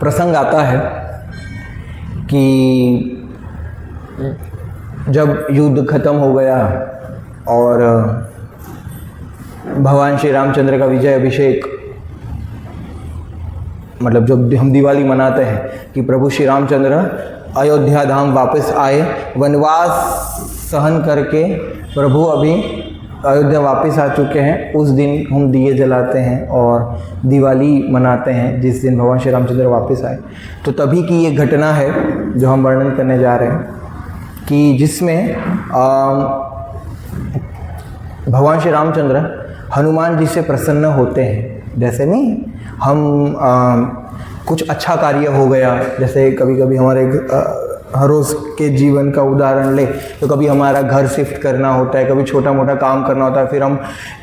प्रसंग आता है कि जब युद्ध खत्म हो गया और भगवान श्री रामचंद्र का विजय अभिषेक, मतलब जब हम दिवाली मनाते हैं कि प्रभु श्री रामचंद्र अयोध्या धाम वापस आए, वनवास सहन करके प्रभु अभी अयोध्या वापस आ चुके हैं, उस दिन हम दिए जलाते हैं और दिवाली मनाते हैं जिस दिन भगवान श्री रामचंद्र वापस आए। तो तभी की ये घटना है जो हम वर्णन करने जा रहे हैं कि जिसमें भगवान श्री रामचंद्र हनुमान जी से प्रसन्न होते हैं। जैसे नहीं हम कुछ अच्छा कार्य हो गया, जैसे कभी कभी हमारे हर रोज़ के जीवन का उदाहरण ले तो कभी हमारा घर शिफ्ट करना होता है, कभी छोटा मोटा काम करना होता है, फिर हम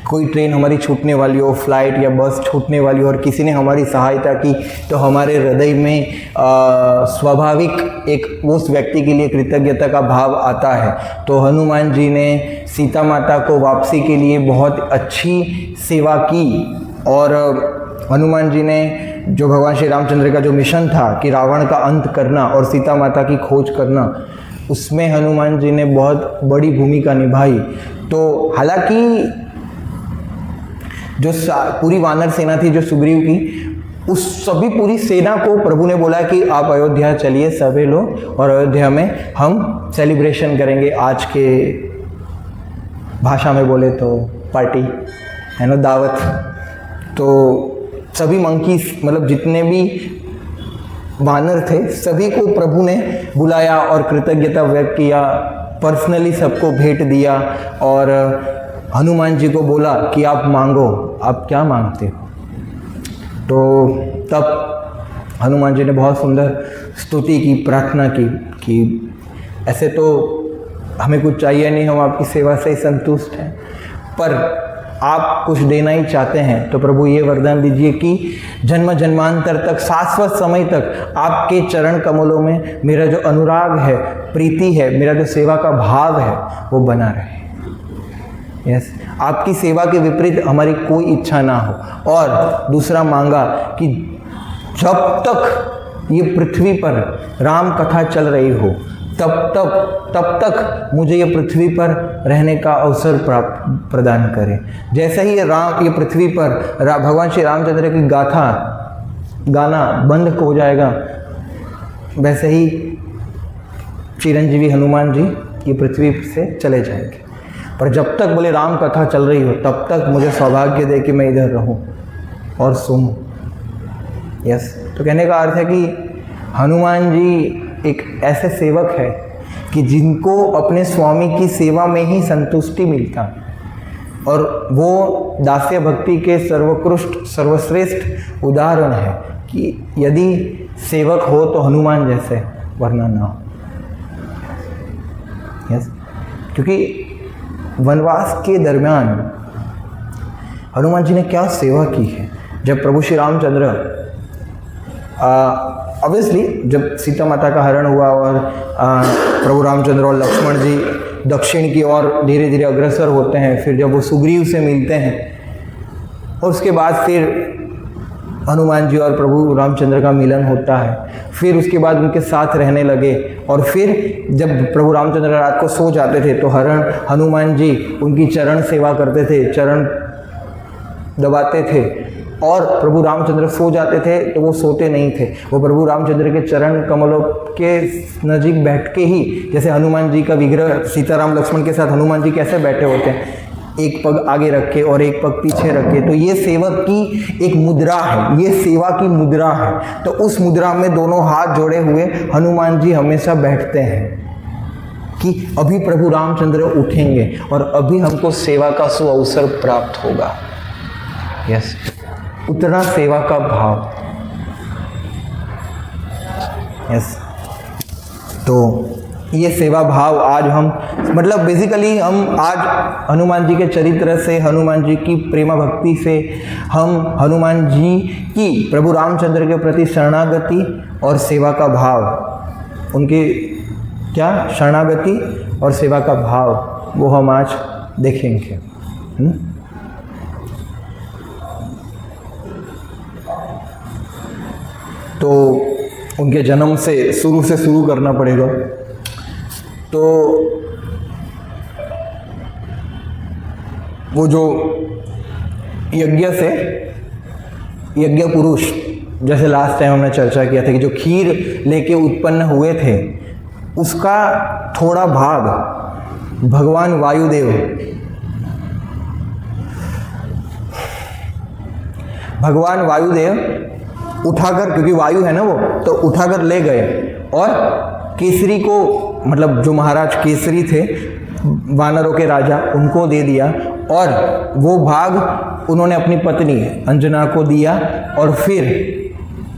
कोई ट्रेन हमारी छूटने वाली हो, फ्लाइट या बस छूटने वाली हो और किसी ने हमारी सहायता की तो हमारे हृदय में स्वाभाविक एक उस व्यक्ति के लिए कृतज्ञता का भाव आता है। तो हनुमान जी ने सीता माता को वापसी के लिए बहुत अच्छी सेवा की और हनुमान जी ने जो भगवान श्री रामचंद्र का जो मिशन था कि रावण का अंत करना और सीता माता की खोज करना, उसमें हनुमान जी ने बहुत बड़ी भूमिका निभाई। तो हालांकि जो पूरी वानर सेना थी जो सुग्रीव की, उस सभी पूरी सेना को प्रभु ने बोला कि आप अयोध्या चलिए सभी लोग और अयोध्या में हम सेलिब्रेशन करेंगे। आज के भाषा में बोले तो पार्टी है ना, दावत। तो सभी मंकीज मतलब जितने भी वानर थे सभी को प्रभु ने बुलाया और कृतज्ञता व्यक्त किया, पर्सनली सबको भेंट दिया और हनुमान जी को बोला कि आप मांगो, आप क्या मांगते हो। तो तब हनुमान जी ने बहुत सुंदर स्तुति की, प्रार्थना की कि ऐसे तो हमें कुछ चाहिए नहीं, हम आपकी सेवा से ही संतुष्ट हैं, पर आप कुछ देना ही चाहते हैं तो प्रभु ये वरदान दीजिए कि जन्म जन्मांतर तक, शाश्वत समय तक आपके चरण कमलों में मेरा जो अनुराग है, प्रीति है, मेरा जो सेवा का भाव है वो बना रहे। यस, आपकी सेवा के विपरीत हमारी कोई इच्छा ना हो। और दूसरा मांगा कि जब तक ये पृथ्वी पर राम कथा चल रही हो तब तक मुझे ये पृथ्वी पर रहने का अवसर प्रदान करें। जैसे ही ये पृथ्वी पर भगवान श्री रामचंद्र की गाना बंद हो जाएगा, वैसे ही चिरंजीवी हनुमान जी ये पृथ्वी से चले जाएंगे। पर जब तक बोले राम कथा चल रही हो तब तक मुझे सौभाग्य दे कि मैं इधर रहूं और सुनूं। यस, तो कहने का अर्थ है कि हनुमान जी एक ऐसे सेवक है कि जिनको अपने स्वामी की सेवा में ही संतुष्टि मिलता, और वो दास्य भक्ति के सर्वश्रेष्ठ उदाहरण है कि यदि सेवक हो तो हनुमान जैसे, वरना ना हो। यस, क्योंकि वनवास के दरमियान हनुमान जी ने क्या सेवा की है। जब प्रभु श्री रामचंद्र ऑब्वियसली जब सीता माता का हरण हुआ और प्रभु रामचंद्र और लक्ष्मण जी दक्षिण की ओर धीरे धीरे अग्रसर होते हैं, फिर जब वो सुग्रीव से मिलते हैं और उसके बाद फिर हनुमान जी और प्रभु रामचंद्र का मिलन होता है, फिर उसके बाद उनके साथ रहने लगे। और फिर जब प्रभु रामचंद्र रात को सो जाते थे तो हनुमान जी उनकी चरण सेवा करते थे, चरण दबाते थे, और प्रभु रामचंद्र सो जाते थे तो वो सोते नहीं थे, वो प्रभु रामचंद्र के चरण कमलों के नज़दीक बैठ के ही, जैसे हनुमान जी का विग्रह सीताराम लक्ष्मण के साथ हनुमान जी कैसे बैठे होते हैं, एक पग आगे रख के और एक पग पीछे रख के, तो ये सेवक की एक मुद्रा है, ये सेवा की मुद्रा है। तो उस मुद्रा में दोनों हाथ जोड़े हुए हनुमान जी हमेशा बैठते हैं कि अभी प्रभु रामचंद्र उठेंगे और अभी हमको सेवा का सुअवसर प्राप्त होगा। यस, उतना सेवा का भाव। यस, तो ये सेवा भाव आज हम, मतलब बेसिकली हम आज हनुमान जी के चरित्र से, हनुमान जी की प्रेमा भक्ति से, हम हनुमान जी की प्रभु रामचंद्र के प्रति शरणागति और सेवा का भाव, उनके क्या शरणागति और सेवा का भाव, वो हम आज देखेंगे। तो उनके जन्म से शुरू करना पड़ेगा। तो वो जो यज्ञ पुरुष, जैसे लास्ट टाइम हमने चर्चा किया था कि जो खीर लेके उत्पन्न हुए थे, उसका थोड़ा भाग भगवान वायुदेव उठाकर, क्योंकि वायु है ना वो, तो उठाकर ले गए और केसरी को, मतलब जो महाराज केसरी थे वानरों के राजा, उनको दे दिया और वो भाग उन्होंने अपनी पत्नी अंजना को दिया और फिर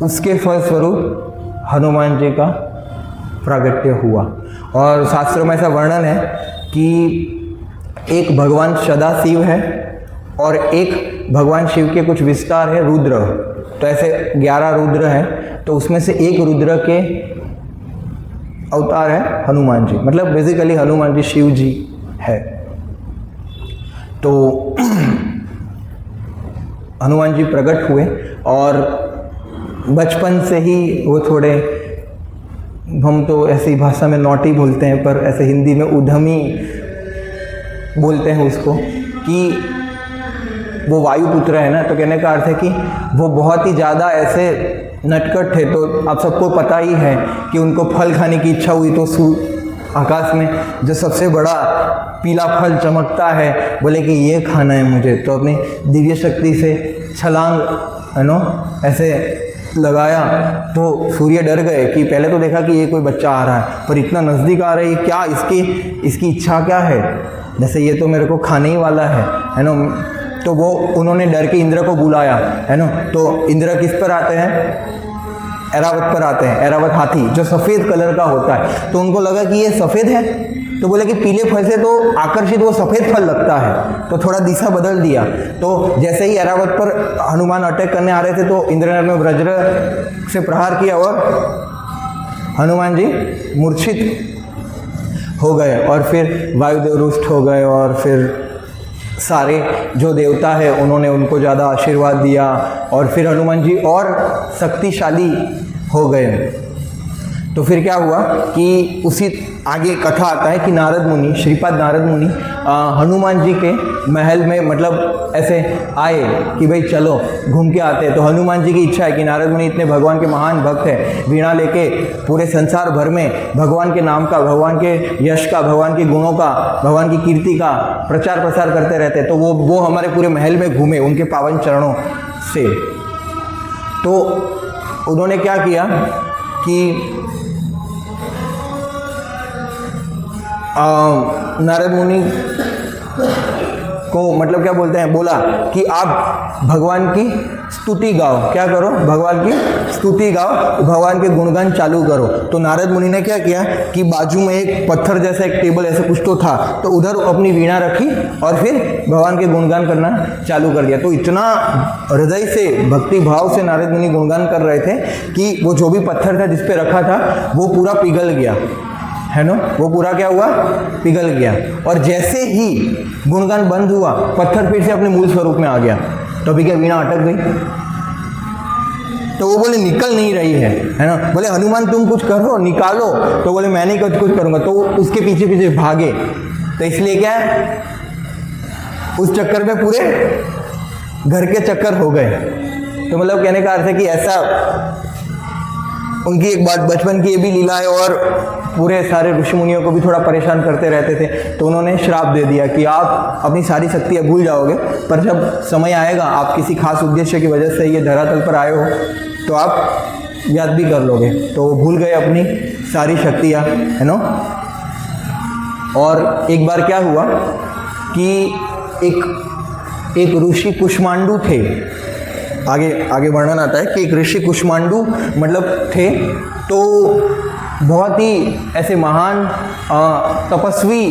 उसके फलस्वरूप हनुमान जी का प्रागट्य हुआ। और शास्त्रों में ऐसा वर्णन है कि एक भगवान सदाशिव है और एक भगवान शिव के कुछ विस्तार है रुद्र, तो ऐसे 11 रुद्र हैं, तो उसमें से एक रुद्र के अवतार है हनुमान जी, मतलब बेसिकली हनुमान जी शिव जी है। तो हनुमान जी प्रकट हुए और बचपन से ही वो थोड़े, हम तो ऐसी भाषा में नॉटी बोलते हैं, पर ऐसे हिंदी में उद्यमी बोलते हैं उसको, कि वो वायुपुत्र है ना, तो कहने का अर्थ है कि वो बहुत ही ज़्यादा ऐसे नटखट थे। तो आप सबको पता ही है कि उनको फल खाने की इच्छा हुई तो आकाश में जो सबसे बड़ा पीला फल चमकता है, बोले कि ये खाना है मुझे, तो अपनी दिव्य शक्ति से छलांग ऐसे लगाया, तो सूर्य डर गए कि पहले तो देखा कि ये कोई बच्चा आ रहा है, पर इतना नज़दीक आ रहा है, क्या इसकी इच्छा क्या है, जैसे ये तो मेरे को खाने ही वाला है ना। तो वो उन्होंने डर के इंद्र को बुलाया, है ना। तो इंद्र किस पर आते हैं? ऐरावत पर आते हैं, ऐरावत हाथी जो सफ़ेद कलर का होता है। तो उनको लगा कि ये सफ़ेद है, तो बोले कि पीले फल से तो आकर्षित वो सफ़ेद फल लगता है, तो थोड़ा दिशा बदल दिया। तो जैसे ही ऐरावत पर हनुमान अटैक करने आ रहे थे, तो इंद्र ने वज्र से प्रहार किया और हनुमान जी मूर्छित हो गए और फिर वायुदेव रुष्ट हो गए और फिर सारे जो देवता है उन्होंने उनको ज़्यादा आशीर्वाद दिया और फिर हनुमान जी और शक्तिशाली हो गए। तो फिर क्या हुआ कि उसी आगे कथा आता है कि नारद मुनि, श्रीपाद नारद मुनि हनुमान जी के महल में मतलब ऐसे आए कि भाई चलो घूम के आते हैं। तो हनुमान जी की इच्छा है कि नारद मुनि इतने भगवान के महान भक्त हैं, वीणा लेके पूरे संसार भर में भगवान के नाम का, भगवान के यश का, भगवान के गुणों का, भगवान की कीर्ति का प्रचार प्रसार करते रहते हैं। तो वो हमारे पूरे महल में घूमे उनके पावन चरणों से। तो उन्होंने क्या किया कि नारद मुनि को मतलब क्या बोलते हैं, बोला कि आप भगवान की स्तुति गाओ। क्या करो? भगवान की स्तुति गाओ, भगवान के गुणगान चालू करो। तो नारद मुनि ने क्या किया कि बाजू में एक पत्थर जैसा एक टेबल ऐसे कुछ तो था, तो उधर अपनी वीणा रखी और फिर भगवान के गुणगान करना चालू कर दिया। तो इतना हृदय से भक्ति भाव से नारद मुनि गुणगान कर रहे थे कि वो जो भी पत्थर था जिस पे रखा था वो पूरा पिघल गया, है ना। वो पूरा क्या हुआ? पिघल गया। और जैसे ही गुणगान बंद हुआ, पत्थर फिर से अपने मूल स्वरूप में आ गया। तो अभी क्या वीणा अटक गई। तो वो बोले निकल नहीं रही है ना। बोले हनुमान तुम कुछ करो, निकालो। तो बोले मैं नहीं कुछ करूँगा। तो उसके पीछे पीछे भागे। तो इसलिए क्या है, उस चक्कर में पूरे घर के चक्कर हो गए। तो मतलब कहने का अर्थ है कि ऐसा उनकी एक बात बचपन की ये भी लीला है और पूरे सारे ऋषि मुनियों को भी थोड़ा परेशान करते रहते थे। तो उन्होंने श्राप दे दिया कि आप अपनी सारी शक्तियाँ भूल जाओगे, पर जब समय आएगा आप किसी खास उद्देश्य की वजह से ये धरातल पर आए हो तो आप याद भी कर लोगे। तो वो भूल गए अपनी सारी शक्तियाँ, है ना। और एक बार क्या हुआ कि एक ऋषि कुष्मांडू थे। आगे वर्णन आता है कि एक ऋषि कुष्मांडू मतलब थे, तो बहुत ही ऐसे महान तपस्वी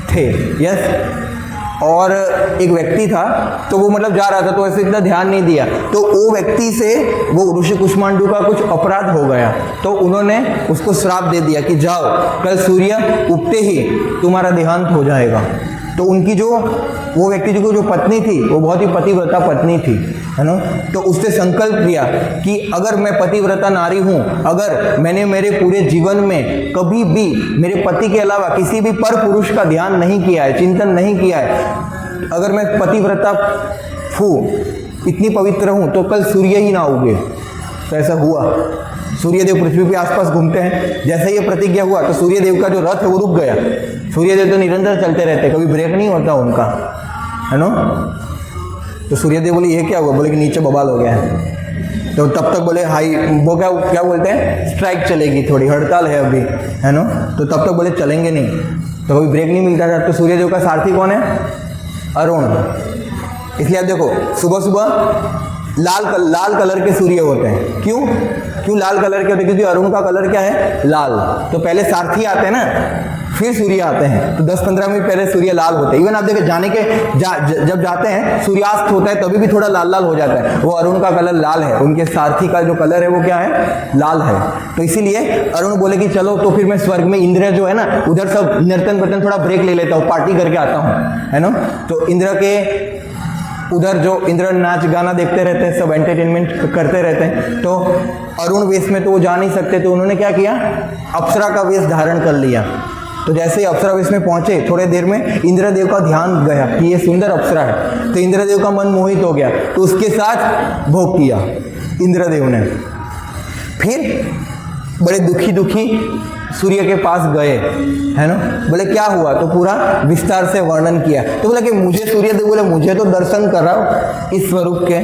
थे। यस। और एक व्यक्ति था, तो वो मतलब जा रहा था तो ऐसे इतना ध्यान नहीं दिया, तो वो व्यक्ति से वो ऋषि कुष्मांडू का कुछ अपराध हो गया। तो उन्होंने उसको श्राप दे दिया कि जाओ कल सूर्य उगते ही तुम्हारा देहांत हो जाएगा। तो उनकी जो वो व्यक्ति को जो पत्नी थी वो बहुत ही पतिव्रता पत्नी थी, है ना। तो उसने संकल्प लिया कि अगर मैं पतिव्रता नारी हूँ, अगर मैंने मेरे पूरे जीवन में कभी भी मेरे पति के अलावा किसी भी पर पुरुष का ध्यान नहीं किया है, चिंतन नहीं किया है, अगर मैं पतिव्रता हूँ, इतनी पवित्र हूँ, तो कल सूर्य ही ना उगे। तो ऐसा हुआ, सूर्यदेव पृथ्वी के आसपास घूमते हैं, जैसे ये प्रतिज्ञा हुआ तो सूर्यदेव का जो रथ है वो रुक गया। सूर्यदेव तो निरंतर चलते रहते, कभी ब्रेक नहीं होता उनका, है ना। तो सूर्यदेव बोले ये क्या हुआ, बोले कि नीचे बवाल हो गया है। तो तब तक बोले हाई, वो क्या बोलते हैं, स्ट्राइक चलेगी, थोड़ी हड़ताल है अभी, है ना। तो तब तक बोले चलेंगे नहीं, तो कभी ब्रेक नहीं मिलता था। तो सूर्यदेव का सारथी कौन है, अरुण। इसलिए आप देखो सुबह सुबह लाल कलर के सूर्य होते हैं। क्यों लाल कलर के होते हैं, क्योंकि अरुण का कलर क्या है, लाल। तो पहले सारथी आते हैं ना, फिर सूर्य आते हैं, तो 10-15 मिनट पहले सूर्य लाल होते हैं। इवन आप देखिए जाने के जब जाते हैं सूर्यास्त होता है तभी भी थोड़ा लाल लाल हो जाता है, वो अरुण का कलर लाल है, उनके सारथी का जो कलर है वो क्या है, लाल है। तो इसीलिए अरुण बोले कि चलो तो फिर मैं स्वर्ग में, इंद्र जो है ना उधर सब नर्तन बर्तन थोड़ा ब्रेक ले लेता हूँ, पार्टी करके आता हूँ, है ना। तो इंद्र के उधर जो इंद्र नाच गाना देखते रहते हैं, सब एंटरटेनमेंट करते रहते हैं। तो अरुण वेश में तो वो जा नहीं सकते, तो उन्होंने क्या किया, अप्सरा का वेश धारण कर लिया। तो जैसे ही अप्सरा वेश में पहुंचे, थोड़े देर में इंद्रदेव का ध्यान गया कि ये सुंदर अप्सरा है, तो इंद्रदेव का मन मोहित हो गया, तो उसके साथ भोग किया इंद्रदेव ने। फिर बड़े दुखी सूर्य के पास गए, है ना। बोले क्या हुआ, तो पूरा विस्तार से वर्णन किया। तो बोला कि मुझे सूर्यदेव बोले मुझे तो दर्शन कराओ इस स्वरूप के।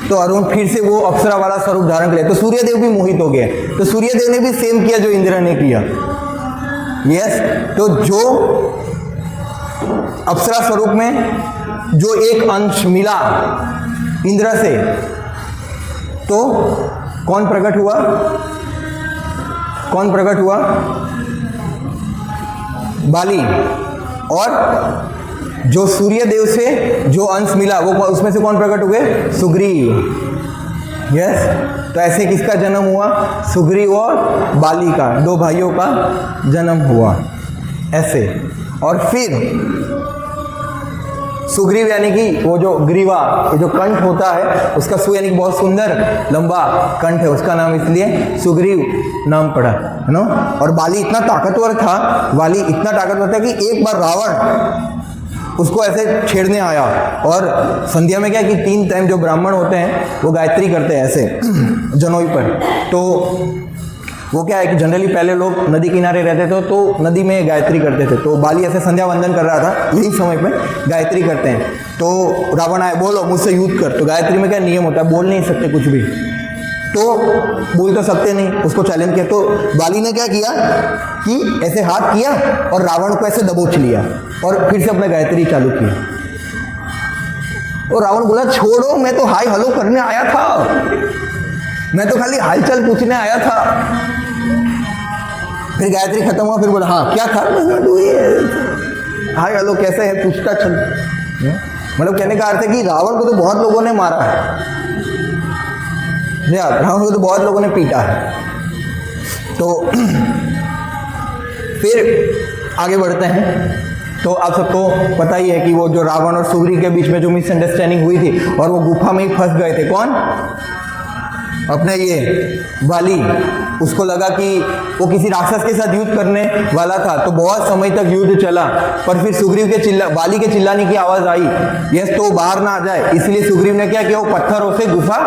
तो अरुण फिर से वो अप्सरा वाला स्वरूप धारण किया, तो सूर्यदेव भी मोहित हो गए। तो सूर्यदेव ने भी सेम किया जो इंद्र ने किया। यस, तो जो अप्सरा स्वरूप में जो एक अंश मिला इंद्र से, तो कौन प्रकट हुआ, बाली। और जो सूर्यदेव से जो अंश मिला वो उसमें से कौन प्रकट हुए, सुग्रीव। यस, तो ऐसे किसका जन्म हुआ, सुग्रीव और बाली का, दो भाइयों का जन्म हुआ ऐसे। और फिर सुग्रीव यानी कि वो जो ग्रीवा, जो कंठ होता है उसका सु यानी कि बहुत सुंदर लंबा कंठ है, उसका नाम इसलिए सुग्रीव नाम पड़ा, है ना। और बाली इतना ताकतवर था, कि एक बार रावण उसको ऐसे छेड़ने आया, और संध्या में क्या कि 3 टाइम जो ब्राह्मण होते हैं वो गायत्री करते हैं ऐसे जनोई पर। तो वो क्या है कि जनरली पहले लोग नदी किनारे रहते थे तो नदी में गायत्री करते थे। तो बाली ऐसे संध्या वंदन कर रहा था, यही समय पे गायत्री करते हैं। तो रावण आए, बोलो मुझसे युद्ध कर। तो गायत्री में क्या नियम होता है, बोल नहीं सकते कुछ भी, तो बोल तो सकते नहीं, उसको चैलेंज किया। तो बाली ने क्या किया कि ऐसे हाथ किया और रावण को ऐसे दबोच लिया और फिर से अपने गायत्री चालू किया। और रावण बोला छोड़ो, मैं तो हाय हेलो करने आया था, मैं तो खाली हालचाल पूछने आया था। फिर गायत्री खत्म हुआ, फिर बोला हाँ क्या था, हाय हेलो कैसे है पूछता चल। मतलब कहने का अर्थ है कि रावण को तो बहुत लोगों ने मारा है, रावण को तो बहुत लोगों ने पीटा है। तो फिर आगे बढ़ते हैं। तो आप सबको पता ही है कि वो जो रावण और सुग्रीव के बीच में जो मिसअंडरस्टैंडिंग हुई थी और वो गुफा में ही फंस गए थे, कौन, अपने ये बाली। उसको लगा कि वो किसी राक्षस के साथ युद्ध करने वाला था, तो बहुत समय तक युद्ध चला। पर फिर सुग्रीव के बाली के चिल्लाने की आवाज आई, यस, तो बाहर ना आ जाए। इसलिए सुग्रीव ने क्या किया, वो पत्थरों से गुफा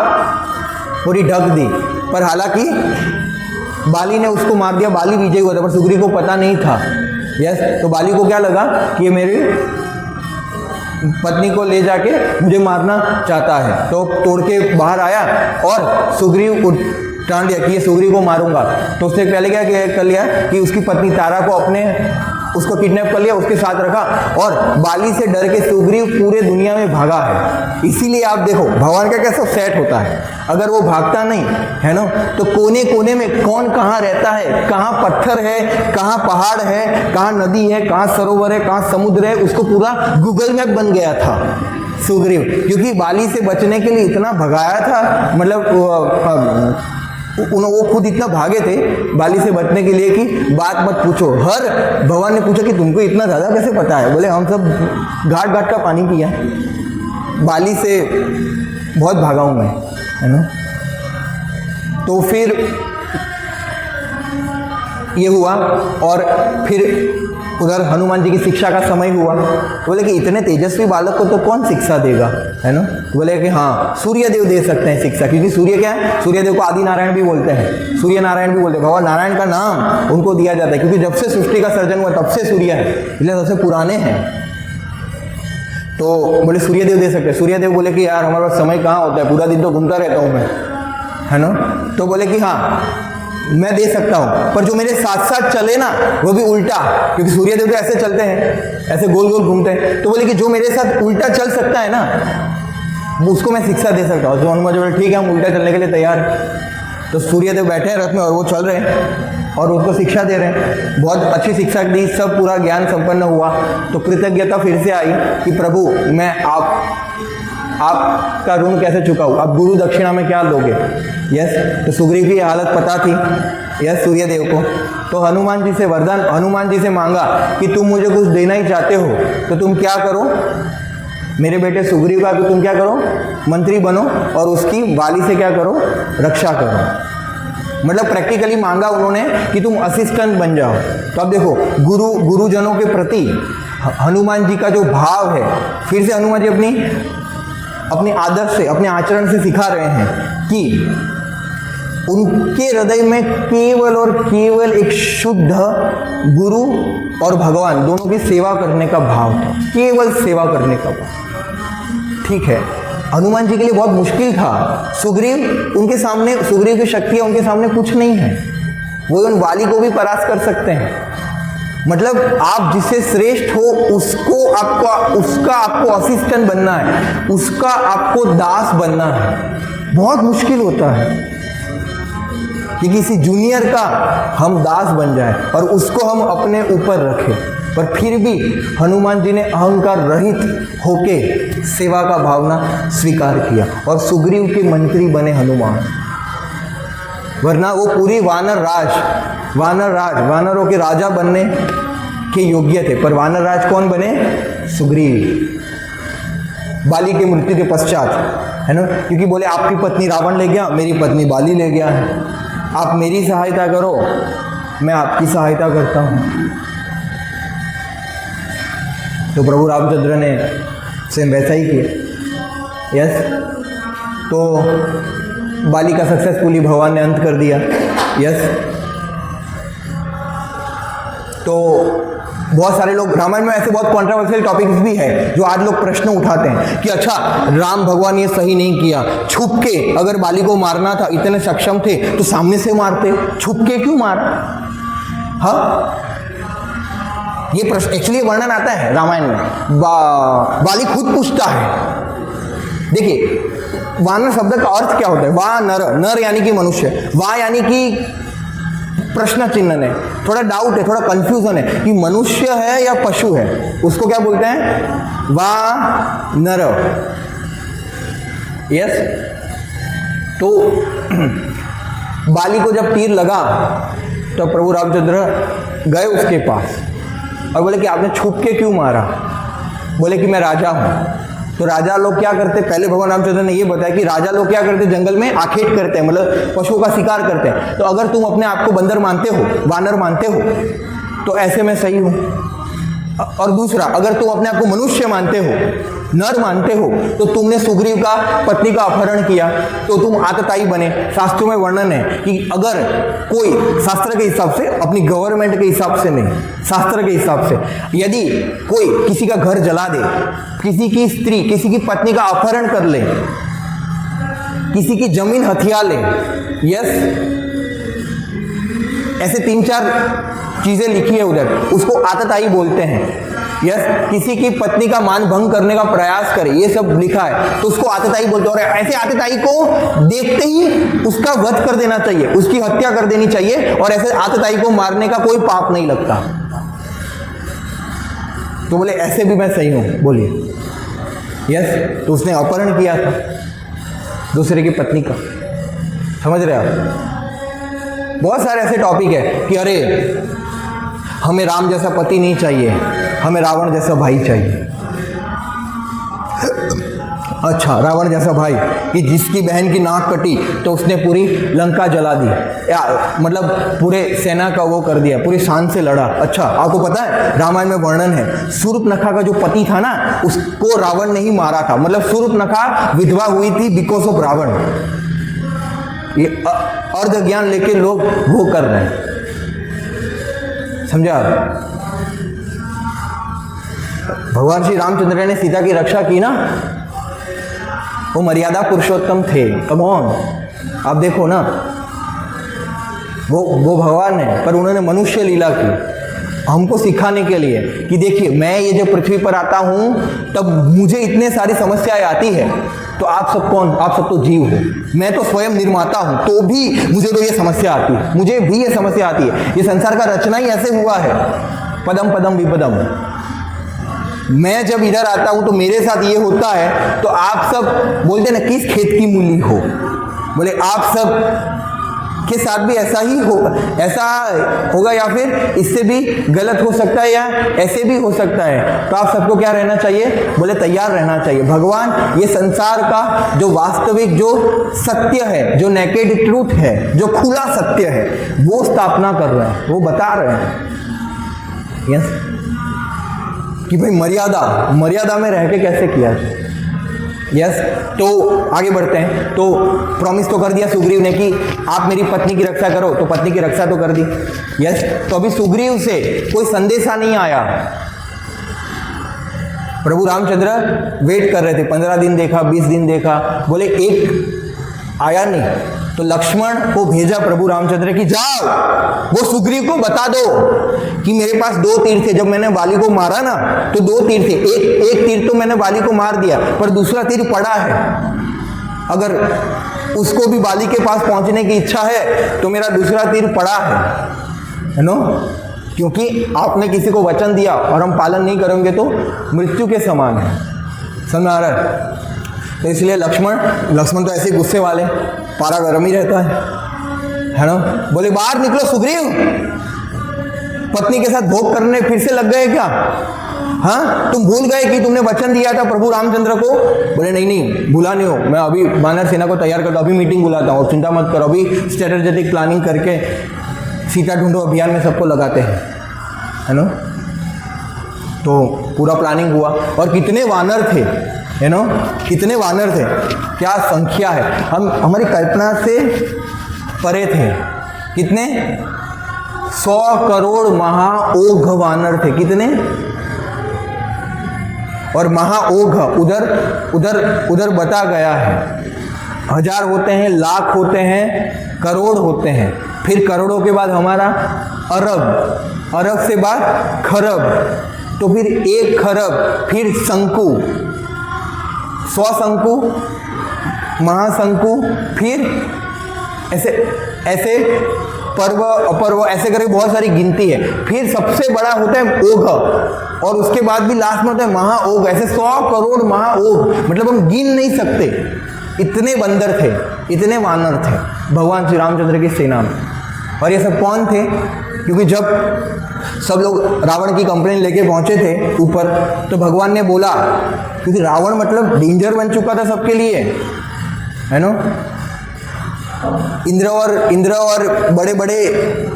पूरी ढक दी। पर हालांकि बाली ने उसको मार दिया, बाली विजय हुआ था, पर सुग्रीव को पता नहीं था। यस, तो बाली को क्या लगा कि ये मेरी पत्नी को ले जाके मुझे मारना चाहता है, तो तोड़ के बाहर आया और सुग्रीव को ठान दिया कि ये सुग्रीव को मारूंगा। तो उसने पहले क्या कर लिया कि उसकी पत्नी तारा को उसको किडनैप कर लिया, उसके साथ रखा, और बाली से डर के सुग्रीव पूरे दुनिया में भागा है। इसीलिए आप देखो भगवान का कैसा सेट होता है, अगर वो भागता नहीं है ना, तो कोने कोने में कौन कहाँ रहता है, कहाँ पत्थर है, कहाँ पहाड़ है, कहाँ नदी है, कहाँ सरोवर है, कहाँ समुद्र है, उसको पूरा गूगल मैप बन गया था सुग्रीव, क्योंकि बाली से बचने के लिए इतना भगाया था। मतलब वो खुद इतना भागे थे बाली से बचने के लिए कि बात मत पूछो। हर भगवान ने पूछा कि तुमको इतना ज़्यादा कैसे पता है? बोले हम सब घाट घाट का पानी पिया, बाली से बहुत भागा हूँ मैं, है ना। तो फिर ये हुआ और फिर उधर हनुमान जी की शिक्षा का समय हुआ। बोले कि इतने तेजस्वी बालक को तो कौन शिक्षा देगा, है ना। बोले कि हाँ, सूर्य देव दे सकते हैं शिक्षा, क्योंकि सूर्य क्या है, सूर्य देव को आदि नारायण भी बोलते हैं, सूर्य नारायण भी बोलते हैं। भगवान नारायण का नाम उनको दिया जाता है क्योंकि जब से सृष्टि का सर्जन हुआ तब से सूर्य है, इसलिए सबसे पुराने हैं। तो बोले सूर्य देव दे सकते हैं। सूर्य देव बोले कि यार हमारे पास समय कहाँ होता है, पूरा दिन तो घूमता रहता हूँ मैं, है ना। तो बोले कि हाँ मैं दे सकता हूँ, पर जो मेरे साथ साथ चले ना वो भी उल्टा, क्योंकि सूर्य देव तो ऐसे चलते हैं, ऐसे गोल गोल घूमते हैं। तो बोले कि जो मेरे साथ उल्टा चल सकता है ना उसको मैं शिक्षा दे सकता हूँ। तो हनुमान जी बोले ठीक है, हम उल्टा चलने के लिए तैयार। तो सूर्य देव बैठे हैं रथ में और वो चल रहे हैं और उसको शिक्षा दे रहे हैं, बहुत अच्छी शिक्षा दी, सब पूरा ज्ञान संपन्न हुआ। तो कृतज्ञता फिर से आई कि प्रभु मैं आपका ऋण कैसे चुकाऊँ, आप गुरु दक्षिणा में क्या लोगे। यस, तो सुग्रीव की हालत पता थी यस सूर्य देव को। तो हनुमान जी से वरदान, हनुमान जी से मांगा कि तुम मुझे कुछ देना ही चाहते हो तो तुम क्या करो, मेरे बेटे सुग्रीव का कि तुम क्या करो, मंत्री बनो और उसकी बाली से क्या करो, रक्षा करो। मतलब प्रैक्टिकली मांगा उन्होंने कि तुम असिस्टेंट बन जाओ। तो अब देखो गुरुजनों के प्रति हनुमान जी का जो भाव है, फिर से हनुमान जी अपने आदर्श से, अपने आचरण से सिखा रहे हैं कि उनके हृदय में केवल और केवल एक शुद्ध गुरु और भगवान दोनों की सेवा करने का भाव था, केवल सेवा करने का भाव। ठीक है, हनुमान जी के लिए बहुत मुश्किल था। सुग्रीव उनके सामने, सुग्रीव की शक्तियाँ उनके सामने कुछ नहीं है, वो उन वाली को भी परास्त कर सकते हैं। मतलब आप जिससे श्रेष्ठ हो उसका आपको असिस्टेंट बनना है, उसका आपको दास बनना है। बहुत मुश्किल होता है कि किसी जूनियर का हम दास बन जाए और उसको हम अपने ऊपर रखें। पर फिर भी हनुमान जी ने अहंकार रहित होके सेवा का भावना स्वीकार किया और सुग्रीव के मंत्री बने हनुमान। वरना वो पूरी वानरों के राजा बनने के योग्य थे, पर वानर राज कौन बने, सुग्रीव, बाली की मृत्यु के पश्चात, है ना। क्योंकि बोले आपकी पत्नी रावण ले गया, मेरी पत्नी बाली ले गया है, आप मेरी सहायता करो, मैं आपकी सहायता करता हूँ। तो प्रभु रामचंद्र ने सेम वैसा ही किया। यस, तो बाली का सक्सेसफुली भगवान ने अंत कर दिया। यस, तो बहुत सारे लोग, रामायण में ऐसे बहुत कॉन्ट्रोवर्शियल टॉपिक्स भी है जो आज लोग प्रश्न उठाते हैं कि अच्छा राम भगवान ये सही नहीं किया, छुप के अगर बाली को मारना था, इतने सक्षम थे तो सामने से मारते, छुप के क्यों मारा। हाँ, ये प्रश्न एक्चुअली वर्णन आता है रामायण में, बाली खुद पूछता है। देखिए वानर शब्द का अर्थ क्या होता है, वा नर यानी कि मनुष्य, वा यानी कि प्रश्न चिन्ह है, थोड़ा डाउट है, थोड़ा कंफ्यूजन है कि मनुष्य है या पशु है, उसको क्या बोलते हैं, वा नर। यस, तो बाली को जब तीर लगा तो प्रभु रामचंद्र गए उसके पास और बोले कि आपने छुप के क्यों मारा। बोले कि मैं राजा हूँ। तो राजा लोग क्या करते, पहले भगवान रामचंद्र ने ये बताया कि राजा लोग क्या करते, जंगल में आखेट करते हैं, मतलब पशुओं का शिकार करते हैं। तो अगर तुम अपने आप को बंदर मानते हो, वानर मानते हो, तो ऐसे में सही हूँ। और दूसरा, अगर तुम अपने आप को मनुष्य मानते हो, नर मानते हो, तो तुमने सुग्रीव का पत्नी का अपहरण किया तो तुम आतताई बने। शास्त्रों में वर्णन है कि अगर कोई, शास्त्र के हिसाब से, अपनी गवर्नमेंट के हिसाब से नहीं, शास्त्र के हिसाब से, यदि कोई किसी का घर जला दे, किसी की स्त्री, किसी की पत्नी का अपहरण कर ले, किसी की जमीन हथिया ले, यस, ऐसे 3-4 चीजें लिखी है उधर, उसको आतताई बोलते हैं। यस, किसी की पत्नी का मान भंग करने का प्रयास करे, ये सब लिखा है, तो उसको आतताई बोलते हैं। और ऐसे आतताई को देखते ही उसका वध कर देना चाहिए, उसकी हत्या कर देनी चाहिए, और ऐसे आतताई को मारने का कोई पाप नहीं लगता। तो बोले ऐसे भी मैं सही हूं, बोलिए। यस, तो उसने अपहरण किया था दूसरे की पत्नी का, समझ रहे आप। बहुत सारे ऐसे टॉपिक है कि अरे हमें राम जैसा पति नहीं चाहिए, हमें रावण जैसा भाई चाहिए। अच्छा, रावण जैसा भाई कि जिसकी बहन की नाक कटी तो उसने पूरी लंका जला दी, या मतलब पूरे सेना का वो कर दिया, पूरी शान से लड़ा। अच्छा, आपको पता है रामायण में वर्णन है, शूर्पणखा का जो पति था ना, उसको रावण ने ही मारा था। मतलब शूर्पणखा विधवा हुई थी बिकॉज ऑफ रावण। ये अर्ध ज्ञान लेके लोग वो कर रहे हैं, समझा? भगवान श्री रामचंद्र ने सीता की रक्षा की ना, वो मर्यादा पुरुषोत्तम थे। कम ऑन, आप देखो ना, वो भगवान है, पर उन्होंने मनुष्य लीला की हमको सिखाने के लिए कि देखिए, मैं ये जब पृथ्वी पर आता हूँ तब मुझे इतने सारी समस्याएं आती है, तो आप सब कौन? आप सब तो जीव हो, मैं तो स्वयं निर्माता हूँ, तो भी मुझे तो ये समस्या आती है, मुझे भी ये समस्या आती है। ये संसार का रचना ही ऐसे हुआ है, पदम पदम विपदम। मैं जब इधर आता हूं तो मेरे साथ ये होता है, तो आप सब बोलते ना किस खेत की मूली हो, बोले आप सब के साथ भी ऐसा ही हो, ऐसा होगा, या फिर इससे भी गलत हो सकता है, या ऐसे भी हो सकता है। तो आप सबको क्या रहना चाहिए? बोले तैयार रहना चाहिए। भगवान ये संसार का जो वास्तविक जो सत्य है, जो नेकेड ट्रूथ है, जो खुला सत्य है, वो स्थापना कर रहे हैं, वो बता रहे हैं। यस, कि भाई मर्यादा में रह के कैसे किया जाए। यस, तो आगे बढ़ते हैं। तो प्रॉमिस तो कर दिया सुग्रीव ने कि आप मेरी पत्नी की रक्षा करो, तो पत्नी की रक्षा तो कर दी। यस, तो अभी सुग्रीव से कोई संदेशा नहीं आया। प्रभु रामचंद्र वेट कर रहे थे, 15 दिन देखा, 20 दिन देखा, बोले एक आया नहीं। तो लक्ष्मण को भेजा प्रभु रामचंद्र की, जाओ वो सुग्रीव को बता दो कि मेरे पास 2 तीर थे, जब मैंने बाली को मारा ना तो 2 तीर थे, एक तीर तो मैंने बाली को मार दिया, पर दूसरा तीर पड़ा है। अगर उसको भी बाली के पास पहुंचने की इच्छा है तो मेरा दूसरा तीर पड़ा है नो, क्योंकि आपने किसी को वचन दिया और हम पालन नहीं करेंगे तो मृत्यु के समान है। समझ आ रहा है? तो इसलिए लक्ष्मण तो ऐसे गुस्से वाले, पारा गर्म ही रहता है ना। बोले बाहर निकलो सुग्रीव, पत्नी के साथ भोग करने फिर से लग गए क्या? हाँ, तुम भूल गए कि तुमने वचन दिया था प्रभु रामचंद्र को? बोले नहीं भूला नहीं हो, मैं अभी वानर सेना को तैयार करता हूँ, अभी मीटिंग बुलाता हूँ, चिंता मत करो, अभी स्ट्रेटेजिक प्लानिंग करके सीता ढूंढो अभियान में सबको लगाते हैं, है ना। तो पूरा प्लानिंग हुआ, और कितने वानर थे, है ना, कितने वानर थे, क्या संख्या है, हम हमारी कल्पना से परे थे। कितने? 100 करोड़ महाओघ वानर थे। कितने? और महाओघ उधर उधर उधर बता गया है, 1000 होते हैं, लाख होते हैं, करोड़ होते हैं, फिर करोड़ों के बाद हमारा अरब, अरब से बाद खरब, तो फिर 1 खरब, फिर शंकु, 100 शंकु, महाशंकु, फिर ऐसे ऐसे पर्व अपर्व, ऐसे करके बहुत सारी गिनती है। फिर सबसे बड़ा होता है ओघ, और उसके बाद भी लास्ट में होता है महाओघ। ऐसे 100 करोड़ महाओघ, मतलब हम गिन नहीं सकते, इतने बंदर थे, इतने वानर थे भगवान श्री रामचंद्र की सेना में। और ये सब कौन थे? क्योंकि जब सब लोग रावण की कंप्लेन लेके पहुंचे थे ऊपर, तो भगवान ने बोला, क्योंकि रावण मतलब डेंजर बन चुका था सबके लिए, है ना। इंद्र और बड़े बड़े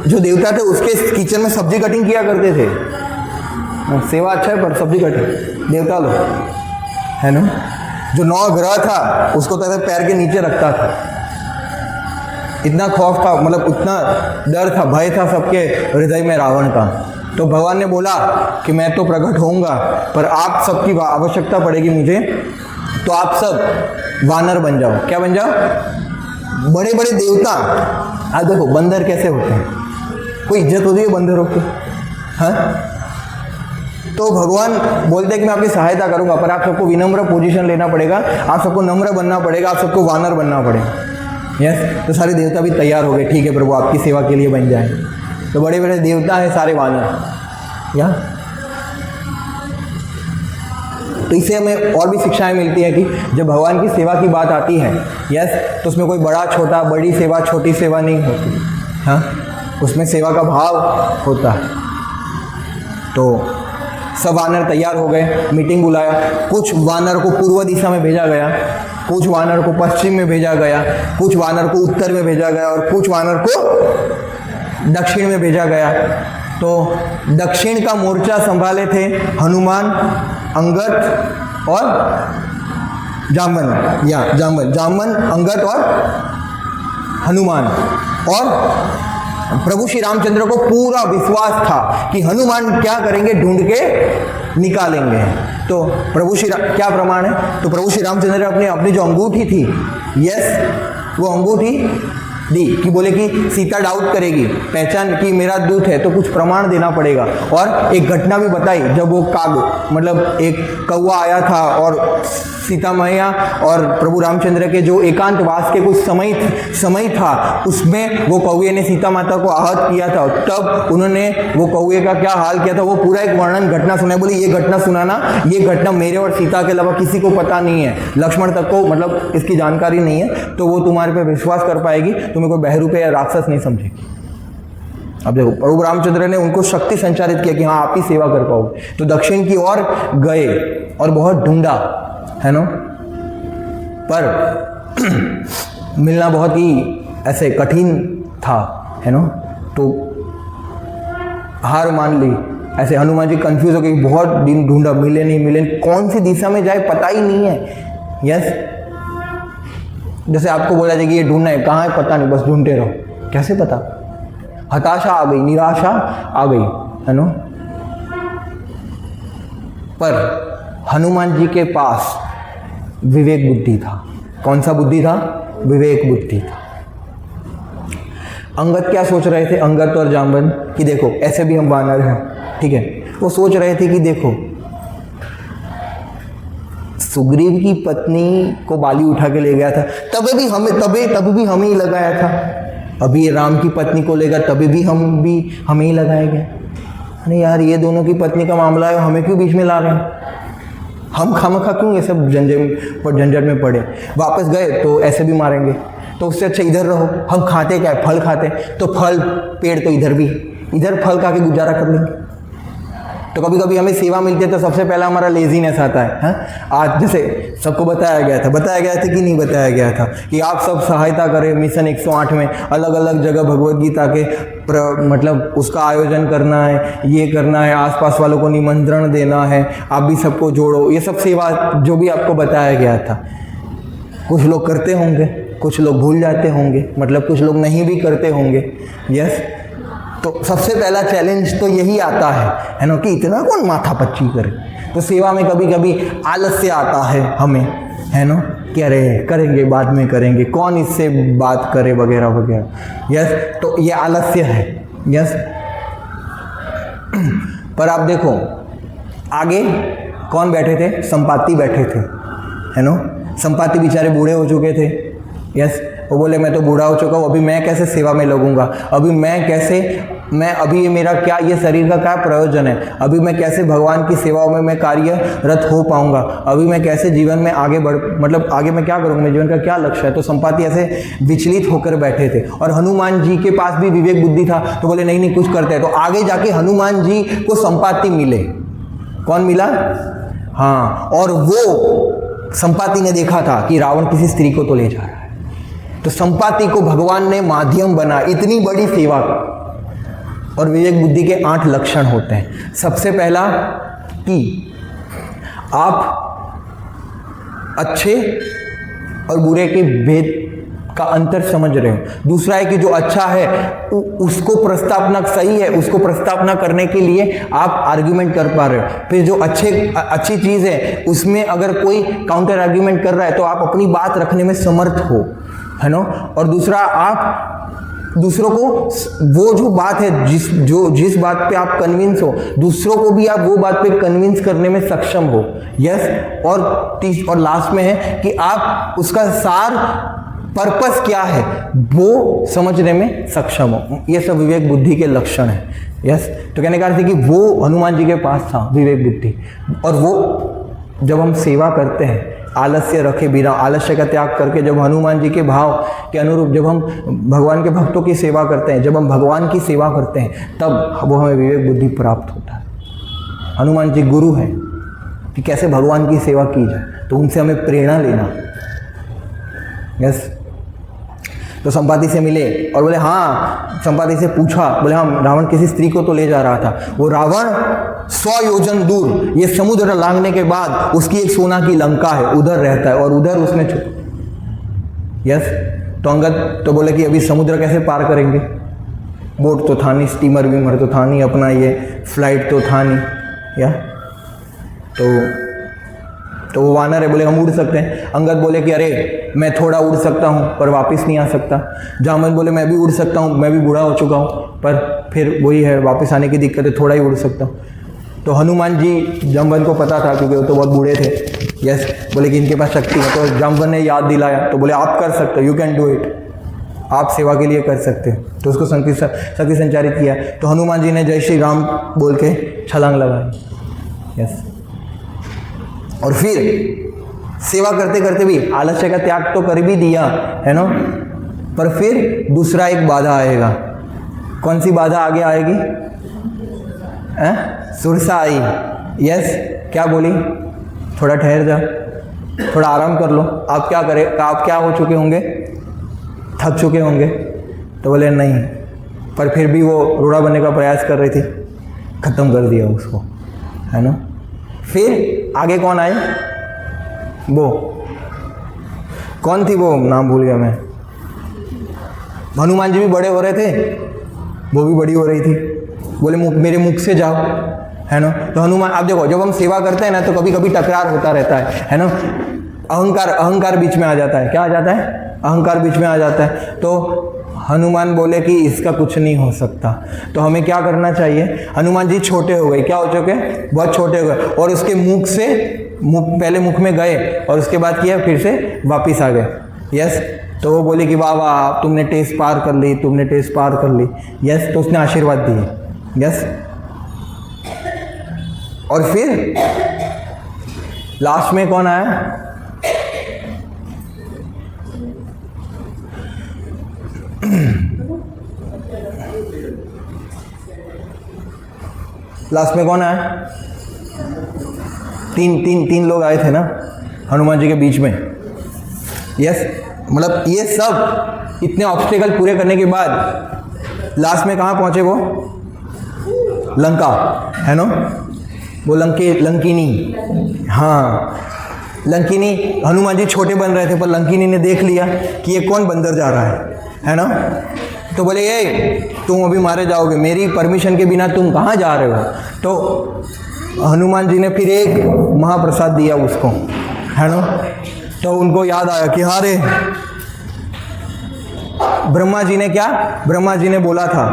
जो देवता थे उसके किचन में सब्जी कटिंग किया करते थे। सेवा अच्छा है, पर सब्जी कटिंग देवता लोग, है ना। जो 9 ग्रह था उसको तो पैर के नीचे रखता था, इतना खौफ था, मतलब इतना डर था, भय था सबके हृदय में रावण का। तो भगवान ने बोला कि मैं तो प्रकट होऊंगा, पर आप सबकी आवश्यकता पड़ेगी मुझे, तो आप सब वानर बन जाओ। क्या बन जाओ? बड़े बड़े देवता। आज देखो बंदर कैसे होते हैं, कोई इज्जत होती है बंदरों की, हाँ। तो भगवान बोलते हैं कि मैं आपकी सहायता करूंगा, पर आप सबको विनम्र पोजीशन लेना पड़ेगा, आप सबको नम्र बनना पड़ेगा, आप सबको वानर बनना पड़ेगा। यस, तो सारे देवता भी तैयार हो गए, ठीक है प्रभु आपकी सेवा के लिए बन जाए। तो बड़े बड़े देवता हैं सारे वानर, या। तो इससे हमें और भी शिक्षाएं मिलती है कि जब भगवान की सेवा की बात आती है, यस, तो उसमें कोई बड़ा छोटा, बड़ी सेवा छोटी सेवा नहीं होती। हाँ, उसमें सेवा का भाव होता है। तो सब वानर तैयार हो गए, मीटिंग बुलाया। कुछ वानर को पूर्व दिशा में भेजा गया, कुछ वानर को पश्चिम में भेजा गया, कुछ वानर को उत्तर में भेजा गया और कुछ वानर को दक्षिण में भेजा गया। तो दक्षिण का मोर्चा संभाले थे हनुमान, अंगद और जामवन, जामवन, अंगद और हनुमान। और प्रभु श्री रामचंद्र को पूरा विश्वास था कि हनुमान क्या करेंगे, ढूंढ के निकालेंगे। तो प्रभु श्री क्या प्रमाण है? तो प्रभु श्री रामचंद्र ने अपनी जो अंगूठी थी, यस, वो अंगूठी दी कि बोले कि सीता डाउट करेगी, पहचान कि मेरा दूत है, तो कुछ प्रमाण देना पड़ेगा। और एक घटना भी बताई, जब वो काग मतलब एक कौवा आया था और सीता मैया और प्रभु रामचंद्र के जो एकांतवास के कुछ समय था, उसमें वो कौवे ने सीता माता को आहत किया था। तब उन्होंने वो कौवे का क्या हाल किया था, वो पूरा एक वर्णन घटना सुनाई। बोली ये घटना सुनाना, ये घटना मेरे और सीता के अलावा किसी को पता नहीं है, लक्ष्मण तक को मतलब इसकी जानकारी नहीं है, तो वो तुम्हारे पे विश्वास कर पाएगी, तुम्हें कोई बहरूपे या राक्षस नहीं समझेगी। अब देखो, प्रभु रामचंद्र ने उनको शक्ति संचारित किया कि हाँ आप ही सेवा कर पाओगे। तो दक्षिण की ओर गए और बहुत ढूंढा, है ना, पर मिलना बहुत ही ऐसे कठिन था, है ना। तो हार मान ली। ऐसे हनुमान जी कंफ्यूज हो गए, बहुत दिन ढूंढा, मिले नहीं मिले, कौन सी दिशा में जाए पता ही नहीं है। यस, जैसे आपको बोला जाए कि ये ढूंढना है, कहाँ है पता नहीं, बस ढूंढते रहो, कैसे पता? हताशा आ गई, निराशा आ गई, है ना। पर हनुमान जी के पास विवेक बुद्धि था। कौन सा बुद्धि था? विवेक बुद्धि था। अंगद क्या सोच रहे थे, अंगद और जाम्बन, कि देखो ऐसे भी हम वानर हैं, ठीक है। वो सोच रहे थे कि देखो सुग्रीव की पत्नी को बाली उठा के ले गया था, तभी भी हमें ही लगाया था। अभी ये राम की पत्नी को लेगा, तभी भी हमें ही लगाया गया। अरे यार, ये दोनों की पत्नी का मामला है, हमें क्यों बीच में ला रहे हैं? हम खामखा क्यों ये सब झंझट में पड़े? वापस गए तो ऐसे भी मारेंगे, तो उससे अच्छा इधर रहो। हम खाते क्या है? फल खाते, तो फल पेड़ तो इधर फल खा के गुजारा कर लेंगे। तो कभी कभी हमें सेवा मिलती है तो सबसे पहला हमारा लेजीनेस आता है, हाँ? आज जैसे सबको बताया गया था कि नहीं बताया गया था कि आप सब सहायता करें मिशन 108 में, अलग अलग जगह भगवत गीता के मतलब उसका आयोजन करना है, ये करना है, आसपास वालों को निमंत्रण देना है, आप भी सबको जोड़ो, ये सब सेवा जो भी आपको बताया गया था। कुछ लोग करते होंगे, कुछ लोग भूल जाते होंगे, मतलब कुछ लोग नहीं भी करते होंगे। यस, तो सबसे पहला चैलेंज तो यही आता है ना, कि इतना कौन माथा पच्ची करे। तो सेवा में कभी कभी आलस्य आता है हमें, है ना, कि अरे करेंगे, बाद में करेंगे, कौन इससे बात करे वगैरह वगैरह। यस, तो ये आलस्य है। यस, पर आप देखो आगे कौन बैठे थे? संपाति बैठे थे, है ना। संपाति बेचारे बूढ़े हो चुके थे। यस, वो बोले मैं तो बूढ़ा हो चुका हूँ, अभी मैं कैसे सेवा में लगूंगा, अभी ये मेरा क्या, ये शरीर का क्या प्रयोजन है, अभी मैं कैसे भगवान की सेवाओं में मैं कार्यरत हो पाऊंगा, अभी मैं कैसे जीवन में आगे आगे मैं क्या करूँगा, मेरे जीवन का क्या लक्ष्य है। तो संपाति ऐसे विचलित होकर बैठे थे। और हनुमान जी के पास भी विवेक बुद्धि था, तो बोले नहीं कुछ करते हैं। तो आगे जाके हनुमान जी को संपाति मिले। कौन मिला? हाँ, और वो संपाति ने देखा था कि रावण किसी स्त्री को तो ले जा रहा है, तो संपाति को भगवान ने माध्यम बना इतनी बड़ी सेवा का। और विवेक बुद्धि के 8 लक्षण होते हैं। सबसे पहला कि आप अच्छे और बुरे के भेद का अंतर समझ रहे हो। दूसरा है कि जो अच्छा है उसको प्रस्तावना सही है, उसको प्रस्तावना करने के लिए आप आर्ग्यूमेंट कर पा रहे हो। फिर जो अच्छी चीज़ है उसमें अगर कोई काउंटर आर्ग्यूमेंट कर रहा है तो आप अपनी बात रखने में समर्थ हो, है ना। और दूसरा, आप दूसरों को वो जो बात है जिस बात पे आप कन्विंस हो, दूसरों को भी आप वो बात पे कन्विंस करने में सक्षम हो। यस, और लास्ट में है कि आप उसका सार पर्पस क्या है वो समझने में सक्षम हो। ये सब विवेक बुद्धि के लक्षण है। यस, तो कहने का अर्थ है कि वो हनुमान जी के पास था विवेक बुद्धि। और वो जब हम सेवा करते हैं आलस्य रखे बिना, आलस्य का त्याग करके जब हनुमान जी के भाव के अनुरूप जब हम भगवान के भक्तों की सेवा करते हैं, जब हम भगवान की सेवा करते हैं, तब वो हमें विवेक बुद्धि प्राप्त होता है। हनुमान जी गुरु हैं कि कैसे भगवान की सेवा की जाए, तो उनसे हमें प्रेरणा लेना। यस। तो संपाति से मिले और बोले हाँ, संपाति से पूछा, बोले हाँ रावण किसी स्त्री को तो ले जा रहा था। वो रावण 100 योजन दूर, ये समुद्र लांघने के बाद उसकी एक सोना की लंका है, उधर रहता है और उधर उसने यस। तो अंगद तो बोले कि अभी समुद्र कैसे पार करेंगे, बोट तो था नहीं, स्टीमर वीमर तो था नहीं, अपना ये फ्लाइट तो था नहीं, या तो वो वानर है, बोले हम उड़ सकते हैं। अंगद बोले कि अरे मैं थोड़ा उड़ सकता हूँ पर वापस नहीं आ सकता। जामवंत बोले मैं भी उड़ सकता हूँ, मैं भी बूढ़ा हो चुका हूँ, पर फिर वही है वापस आने की दिक्कत है, थोड़ा ही उड़ सकता हूँ। तो हनुमान जी, जामवंत को पता था क्योंकि वो तो बहुत बूढ़े थे, यस, बोले कि इनके पास शक्ति है। तो जामवंत ने याद दिलाया, तो बोले आप कर सकते हो, यू कैन डू इट, आप सेवा के लिए कर सकते हो। तो उसको शक्ति संचारित किया। तो हनुमान जी ने जय श्री राम बोल के छलांग लगाई, यस। और फिर सेवा करते करते भी आलस्य का त्याग तो कर भी दिया है ना, पर फिर दूसरा एक बाधा आएगा। कौन सी बाधा आगे आएगी? सुरसा आई, यस। क्या बोली? थोड़ा ठहर जा, थोड़ा आराम कर लो। आप क्या करें, आप क्या हो चुके होंगे, थक चुके होंगे। तो बोले नहीं, पर फिर भी वो रूढ़ा बनने का प्रयास कर रही थी, खत्म कर दिया उसको, है ना। फिर आगे कौन आए? वो कौन थी, वो नाम भूल गया मैं। हनुमान जी भी बड़े हो रहे थे, वो भी बड़ी हो रही थी, बोले मेरे मुख से जाओ, है ना। तो हनुमान, आप देखो जब हम सेवा करते हैं ना तो कभी कभी टकरार होता रहता है ना। अहंकार बीच में आ जाता है। क्या आ जाता है? अहंकार बीच में आ जाता है। तो हनुमान बोले कि इसका कुछ नहीं हो सकता। तो हमें क्या करना चाहिए? हनुमान जी छोटे हो गए, क्या हो चुके? बहुत छोटे हो गए, और उसके मुख से पहले मुख में गए और उसके बाद किया, फिर से वापिस आ गए, यस। तो वो बोले कि वाह वाह, तुमने टेस्ट पार कर ली, तुमने टेस्ट पार कर ली, यस। तो उसने आशीर्वाद दिए, यस। और फिर लास्ट में कौन आया? लास्ट में कौन आया? तीन लोग आए थे ना हनुमान जी के बीच में, यस। मतलब ये सब इतने ऑब्स्टेकल पूरे करने के बाद लास्ट में कहाँ पहुंचे? वो लंका, है ना। वो लंकिनी, हाँ लंकिनी। हनुमान जी छोटे बन रहे थे, पर लंकिनी ने देख लिया कि ये कौन बंदर जा रहा है ना। तो बोले ये तुम अभी मारे जाओगे, मेरी परमिशन के बिना तुम कहाँ जा रहे हो? तो हनुमान जी ने फिर एक महाप्रसाद दिया उसको, है ना। तो उनको याद आया कि हाँ रे, ब्रह्मा जी ने बोला था,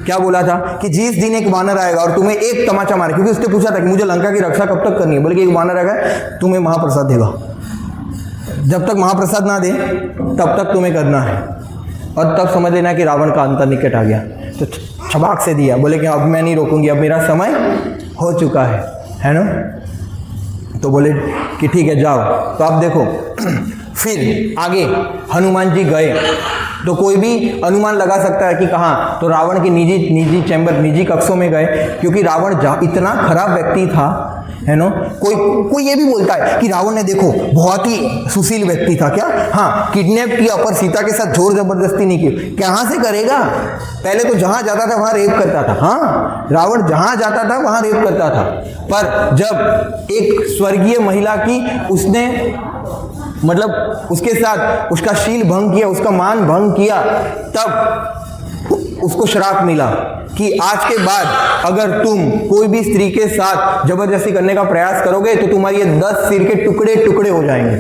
क्या बोला था कि जिस दिन एक वानर आएगा और तुम्हें एक तमाचा मारे, क्योंकि उसने पूछा था कि मुझे लंका की रक्षा कब तक करनी है, बोले कि एक वानर आएगा तुम्हें महाप्रसाद देगा, जब तक महाप्रसाद ना दे तब तक तुम्हें करना है। और तब समझ लेना कि रावण का अंत निकट आ गया। तो छबाक से दिया, बोले कि अब मैं नहीं रोकूंगी, अब मेरा समय हो चुका है ना। तो बोले कि ठीक है जाओ। तो आप देखो फिर आगे हनुमान जी गए, तो कोई भी अनुमान लगा सकता है कि कहाँ, तो रावण की निजी चैम्बर, निजी कक्षों में गए, क्योंकि रावण इतना खराब व्यक्ति था, है ना। कोई ये भी बोलता है कि रावण ने देखो बहुत ही सुशील व्यक्ति था, क्या, हाँ किडनैप किया पर सीता के साथ जोर जबरदस्ती नहीं की। कहाँ से करेगा? पहले तो जहाँ जाता था वहाँ रेप करता था, हाँ रावण जहाँ जाता था वहाँ रेप करता था। पर जब एक स्वर्गीय महिला की उसने मतलब उसके साथ उसका शील भंग किया, उसका मान भंग किया, तब उसको श्राप मिला कि आज के बाद अगर तुम कोई भी स्त्री के साथ जबरदस्ती करने का प्रयास करोगे तो तुम्हारी ये 10 सिर के टुकड़े टुकड़े हो जाएंगे।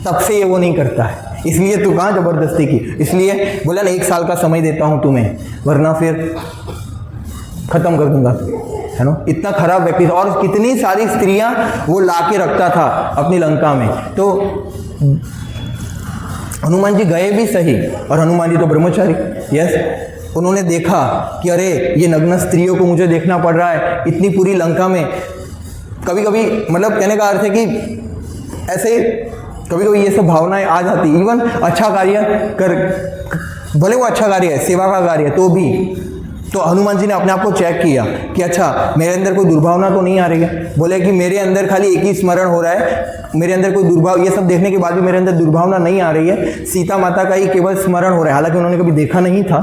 तब से ये वो नहीं करता है, इसलिए तू कहाँ जबरदस्ती की। इसलिए बोला ना 1 साल का समय देता हूँ तुम्हें, वरना फिर खत्म कर दूंगा, है ना। इतना खराब व्यक्ति था, और कितनी सारी स्त्रियां वो लाके रखता था अपनी लंका में। तो हनुमान जी गए भी सही, और हनुमान जी तो ब्रह्मचारी, यस। उन्होंने देखा कि अरे ये नग्न स्त्रियों को मुझे देखना पड़ रहा है इतनी पूरी लंका में। कभी कभी मतलब कहने का अर्थ है कि ऐसे कभी कभी ये सब भावनाएं आ जाती, इवन अच्छा कार्य कर, भले वो अच्छा कार्य है, सेवा का कार्य है, तो भी तो हनुमान जी ने अपने आप को चेक किया कि अच्छा मेरे अंदर कोई दुर्भावना तो नहीं आ रही है। बोले कि मेरे अंदर खाली एक ही स्मरण हो रहा है, मेरे अंदर कोई दुर्भाव, ये सब देखने के बाद भी मेरे अंदर दुर्भावना नहीं आ रही है, सीता माता का ही केवल स्मरण हो रहा है। हालांकि उन्होंने कभी देखा नहीं था,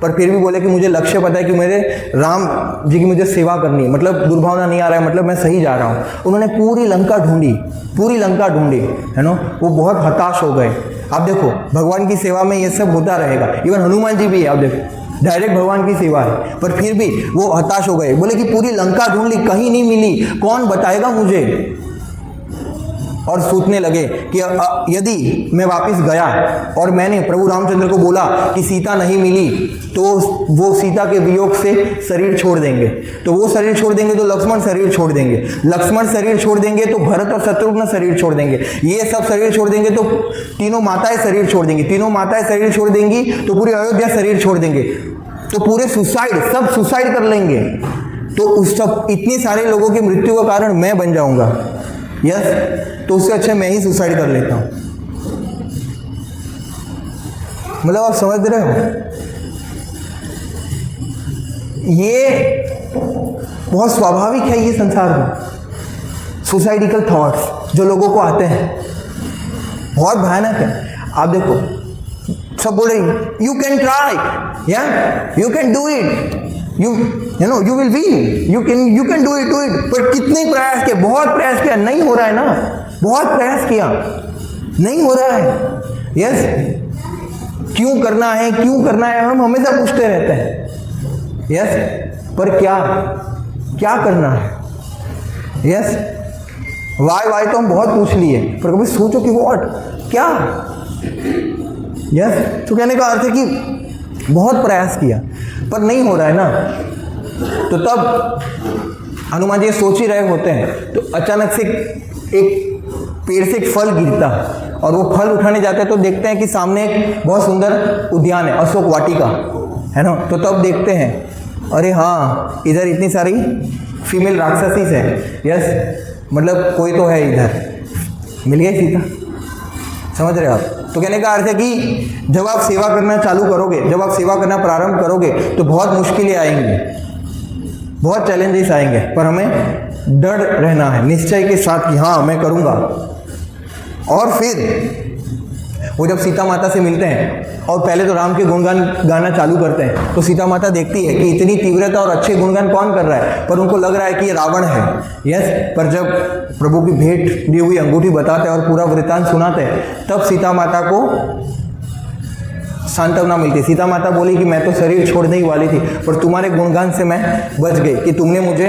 पर फिर भी बोले कि मुझे लक्ष्य पता है कि मेरे राम जी की मुझे सेवा करनी है, मतलब दुर्भावना नहीं आ रहा है, मतलब मैं सही जा रहा हूँ। उन्होंने पूरी लंका ढूंढी, पूरी लंका ढूंढी, है ना। वो बहुत हताश हो गए। आप देखो भगवान की सेवा में ये सब होता रहेगा, इवन हनुमान जी भी है, आप देखो डायरेक्ट भगवान की सेवा है, पर फिर भी वो हताश हो गए। बोले कि पूरी लंका ढूंढ ली, कहीं नहीं मिली, कौन बताएगा मुझे। और सोचने लगे कि यदि मैं वापस गया और मैंने प्रभु रामचंद्र को बोला कि सीता नहीं मिली, तो वो सीता के वियोग से शरीर छोड़ देंगे, तो वो शरीर छोड़ देंगे तो लक्ष्मण शरीर छोड़ देंगे, लक्ष्मण शरीर छोड़ देंगे तो भरत और शत्रुघ्न शरीर छोड़ देंगे, ये सब शरीर छोड़ देंगे तो तीनों माताएं शरीर छोड़ देंगी, तीनों माताएं शरीर छोड़ देंगी तो पूरी अयोध्या शरीर छोड़ देंगे, तो पूरे सुसाइड, सब सुसाइड कर लेंगे, तो उस सब इतने सारे लोगों की मृत्यु का कारण मैं बन जाऊंगा। यस, तो उससे अच्छा मैं ही सुसाइड कर लेता हूं। मतलब आप समझ रहे हो, ये बहुत स्वाभाविक है ये संसार में। सुसाइडिकल थॉट्स जो लोगों को आते हैं बहुत भयानक है। आप देखो सब बोल रहे यू कैन ट्राई, या you can do it, you know you will win, you can do it, पर कितने प्रयास किए, बहुत प्रयास किया, नहीं हो रहा है ना, बहुत प्रयास किया, नहीं हो रहा है। यस, क्यों करना है, क्यों करना है, हम हमेशा पूछते रहते हैं। यस, पर क्या करना है। यस, वाई तो हम बहुत पूछ लिए, पर कभी सोचो कि व्हाट, क्या। यस, तो कहने का अर्थ है कि बहुत प्रयास किया पर नहीं हो रहा है ना। तो तब हनुमान जी सोच ही रहे होते हैं, तो अचानक से एक पेड़ से एक फल गिरता और वो फल उठाने जाते हैं तो देखते हैं कि सामने एक बहुत सुंदर उद्यान है, अशोक वाटिका, है ना। तो तब देखते हैं अरे हाँ, इधर इतनी सारी फीमेल राक्षसीज है। यस, मतलब कोई तो है इधर, मिल गई सीता। समझ रहे हो आप। तो कहने का अर्थ है कि जब आप सेवा करना चालू करोगे, जब आप सेवा करना प्रारंभ करोगे तो बहुत मुश्किलें आएंगी, बहुत चैलेंजेस आएंगे, पर हमें डर रहना है निश्चय के साथ कि हाँ मैं करूँगा। और फिर वो जब सीता माता से मिलते हैं और पहले तो राम के गुणगान गाना चालू करते हैं, तो सीता माता देखती है कि इतनी तीव्रता और अच्छे गुणगान कौन कर रहा है, पर उनको लग रहा है कि ये रावण है। यस, पर जब प्रभु की भेंट दी हुई अंगूठी बताते हैं और पूरा वृत्तांत सुनाते हैं, तब सीता माता को सांत्वना मिलती। सीता माता बोली कि मैं तो शरीर छोड़ने ही वाली थी, पर तुम्हारे गुणगान से मैं बच गई, कि तुमने मुझे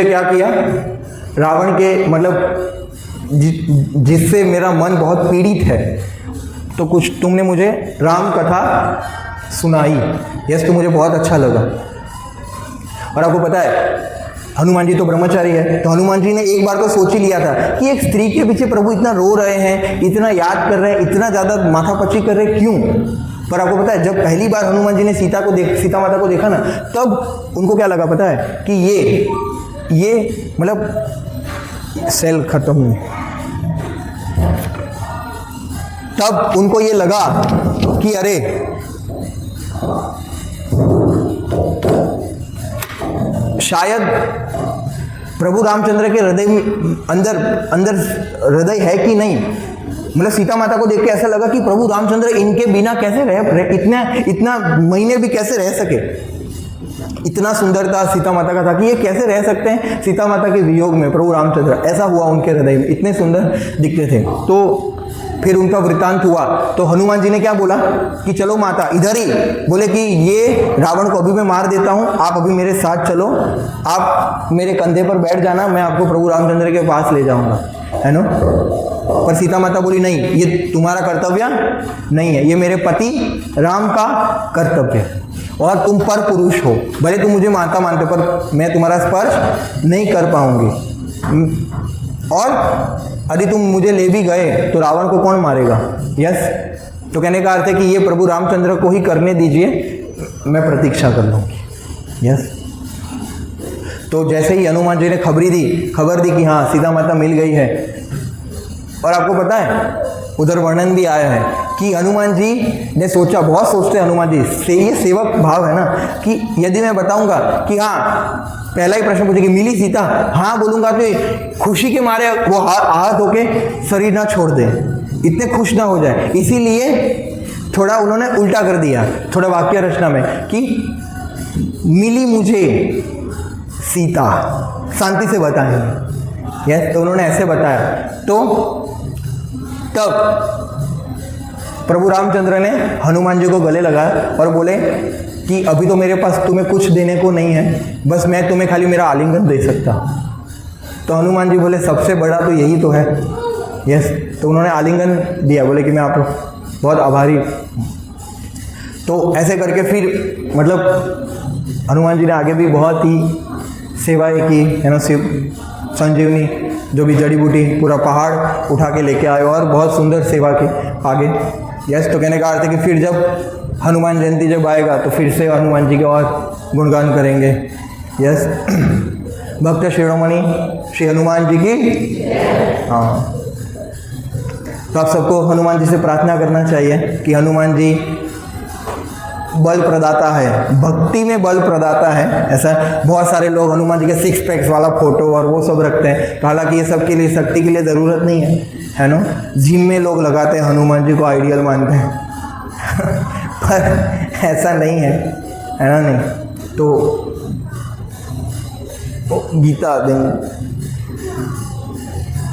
क्या किया, रावण के मतलब जिससे मेरा मन बहुत पीड़ित है, तो कुछ तुमने मुझे राम कथा सुनाई। यस, तो मुझे बहुत अच्छा लगा। और आपको पता है हनुमान जी तो ब्रह्मचारी है, तो हनुमान जी ने एक बार तो सोच ही लिया था कि एक स्त्री के पीछे प्रभु इतना रो रहे हैं, इतना याद कर रहे हैं, इतना ज़्यादा माथापच्ची कर रहे हैं, क्यों। पर आपको पता है जब पहली बार हनुमान जी ने सीता माता को देखा ना, तब उनको क्या लगा पता है कि ये मतलब सेल खत्म हुई। तब उनको ये लगा कि अरे शायद प्रभु रामचंद्र के हृदय में अंदर हृदय है कि नहीं। मतलब सीता माता को देख के ऐसा लगा कि प्रभु रामचंद्र इनके बिना कैसे रहे, इतना महीने भी कैसे रह सके। इतना सुंदरता सीता माता का था कि ये कैसे रह सकते हैं सीता माता के वियोग में प्रभु रामचंद्र, ऐसा हुआ उनके हृदय में, इतने सुंदर दिखते थे। तो फिर उनका वृत्तांत हुआ, तो हनुमान जी ने क्या बोला कि चलो माता इधर ही, बोले कि ये रावण को अभी मैं मार देता हूँ, आप अभी मेरे साथ चलो, आप मेरे कंधे पर बैठ जाना, मैं आपको प्रभु रामचंद्र के पास ले जाऊँगा, है ना। पर सीता माता बोली नहीं, ये तुम्हारा कर्तव्य नहीं है, ये मेरे पति राम का कर्तव्य है, और तुम पर पुरुष हो, भले तुम मुझे माता मानते पर मैं तुम्हारा स्पर्श नहीं कर पाऊंगी, और यदि तुम मुझे ले भी गए तो रावण को कौन मारेगा। यस, तो कहने का अर्थ है कि ये प्रभु रामचंद्र को ही करने दीजिए, मैं प्रतीक्षा कर लूँगी। यस, तो जैसे ही हनुमान जी ने खबर दी कि हाँ सीता माता मिल गई है, और आपको पता है उधर वर्णन भी आया है कि हनुमान जी ने सोचा, बहुत सोचते हैं हनुमान जी से, ये सेवक भाव है ना कि यदि मैं बताऊंगा कि हाँ, पहला ही प्रश्न पूछे कि मिली सीता, हाँ बोलूंगा तो खुशी के मारे वो आहत होके शरीर ना छोड़ दे, इतने खुश ना हो जाए। इसीलिए थोड़ा उन्होंने उल्टा कर दिया, थोड़ा वाक्य रचना में कि मिली मुझे सीता, शांति से बताएंगे। यस, तो उन्होंने ऐसे बताया। तो तब प्रभु रामचंद्र ने हनुमान जी को गले लगाया और बोले कि अभी तो मेरे पास तुम्हें कुछ देने को नहीं है, बस मैं तुम्हें खाली मेरा आलिंगन दे सकता हूँ। तो हनुमान जी बोले सबसे बड़ा तो यही तो है। यस, तो उन्होंने आलिंगन दिया, बोले कि मैं आपको बहुत आभारी। तो ऐसे करके फिर मतलब हनुमान जी ने आगे भी बहुत ही सेवाएं की, है ना। शिव संजीवनी जो भी जड़ी बूटी पूरा पहाड़ उठा के लेके आए और बहुत सुंदर सेवा की आगे। यस, तो कहने का अर्थ है कि फिर जब हनुमान जयंती जब आएगा तो फिर से हनुमान जी के और गुणगान करेंगे। यस, भक्त शिरोमणि श्री हनुमान जी की। हाँ, तो आप सबको हनुमान जी से प्रार्थना करना चाहिए कि हनुमान जी बल प्रदाता है, भक्ति में बल प्रदाता है। ऐसा बहुत सारे लोग हनुमान जी के 6 पैक्स वाला फोटो और वो सब रखते हैं, तो हालांकि ये सब के लिए, शक्ति के लिए ज़रूरत नहीं है ना। जिम में लोग लगाते हैं, हनुमान जी को आइडियल मानते हैं पर ऐसा नहीं है ना। नहीं तो गीता देंगे।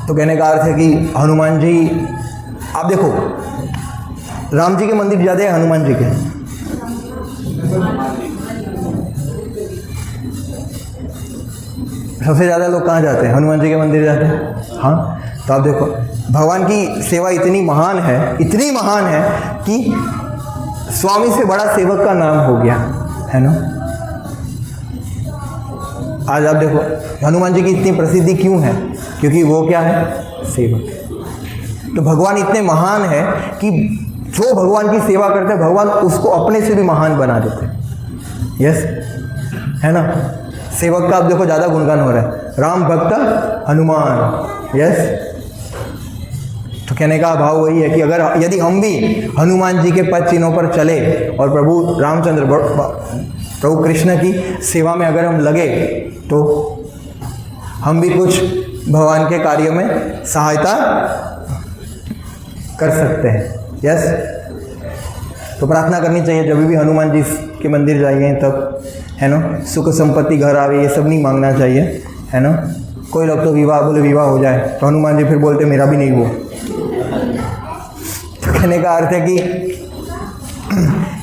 तो कहने का अर्थ है कि हनुमान जी, आप देखो राम जी के मंदिर ज़्यादा है हनुमान जी के। सबसे ज़्यादा लोग कहाँ जाते हैं? हनुमान जी के मंदिर जाते हैं। हाँ, तो आप देखो भगवान की सेवा इतनी महान है कि स्वामी से बड़ा सेवक का नाम हो गया, है ना। आज आप देखो हनुमान जी की इतनी प्रसिद्धि क्यों है? क्योंकि वो क्या है? सेवक। तो भगवान इतने महान है कि जो भगवान की सेवा करते हैं भगवान उसको अपने से भी महान बना देते हैं। यस, है ना। सेवक का आप देखो ज़्यादा गुणगान हो रहा है, राम भक्त हनुमान। यस, तो कहने का भाव वही है कि अगर यदि हम भी हनुमान जी के पद चिन्हों पर चले और प्रभु रामचंद्र, प्रभु कृष्ण की सेवा में अगर हम लगे तो हम भी कुछ भगवान के कार्य में सहायता कर सकते हैं। यस, तो प्रार्थना करनी चाहिए जब भी हनुमान जी के मंदिर जाइए तब, है ना। सुख संपत्ति घर आवे, ये सब नहीं मांगना चाहिए, है ना। कोई लोग तो विवाह बोले विवाह हो जाए, तो हनुमान जी फिर बोलते मेरा भी नहीं हुआ। तो कहने का अर्थ है कि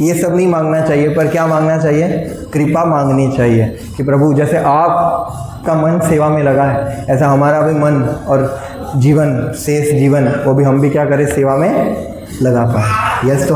ये सब नहीं मांगना चाहिए, पर क्या मांगना चाहिए? कृपा मांगनी चाहिए कि प्रभु जैसे आपका मन सेवा में लगा है, ऐसा हमारा भी मन और जीवन, शेष जीवन, वो भी हम भी क्या करें? सेवा में लगा पाए। यस, तो